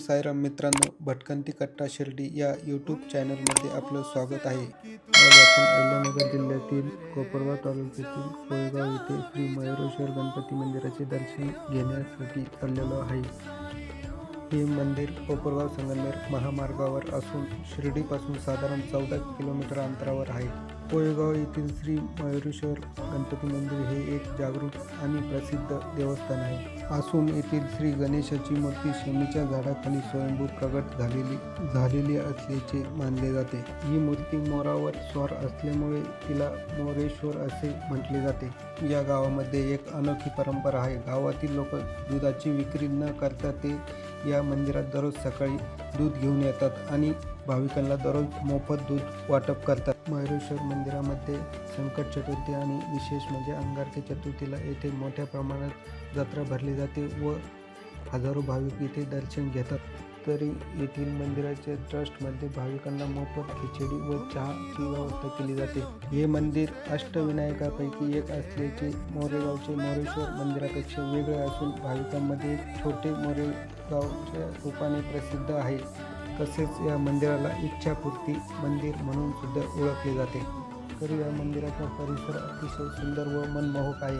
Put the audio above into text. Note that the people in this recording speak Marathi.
साईराम मित्रांनो, भटकंती कट्टा शिर्डी या यूट्यूब चॅनलमध्ये आपलं स्वागत आहे. आज आपण अहिल्यानगर जिल्ह्यातील कोपरगाव तालुक्यातील कोळेगाव येथे श्री मयुरेश्वर गणपती मंदिराचे दर्शन घेण्यासाठी चाललेलो आहे. हे मंदिर कोपरगाव संगमनेर महामार्गावर असून शिर्डीपासून साधारण 14 किलोमीटर अंतरावर आहे. कोळेगाव येथील श्री मयुरेश्वर गणपती मंदिर हे एक जागृत आणि प्रसिद्ध देवस्थान आहे. असून येथील श्री गणेशाची मूर्ती शेमीच्या झाडाखाली स्वयंभू प्रगट झालेली असल्याचे मानले जाते. ही मूर्ती मोरावर स्वार असल्यामुळे तिला मोरेश्वर असे म्हटले जाते. या गावामध्ये एक अनोखी परंपरा आहे. गावातील लोक दुधाची विक्री न करता ते या मंदिरात दररोज सकाळी दूध घेऊन येतात आणि भाविकांना दररोज मोफत दूध वाटप करतात. मयुरेश्वर मंदिरामध्ये संकट चतुर्थी आणि विशेष म्हणजे अंगारकी चतुर्थीला येथे मोठ्या प्रमाणात जत्रा भरली जाते व हजारो भाविक येथे दर्शन घेतात. तरी येथील मंदिराच्या ट्रस्टमध्ये भाविकांना मोफत खिचडी व चहाची व्यवस्था केली जाते. हे मंदिर अष्टविनायकापैकी एक असल्याचे मोरेगावचे मोरेश्वर मंदिरापेक्षा वेगळे असून भाविकांमध्ये एक छोटे मोरेगावच्या रूपाने प्रसिद्ध आहे. तसेच या मंदिराला इच्छापूर्ती मंदिर म्हणून सुद्धा ओळखले जाते. तरी या मंदिराचा परिसर अतिशय सुंदर व मनमोहक आहे.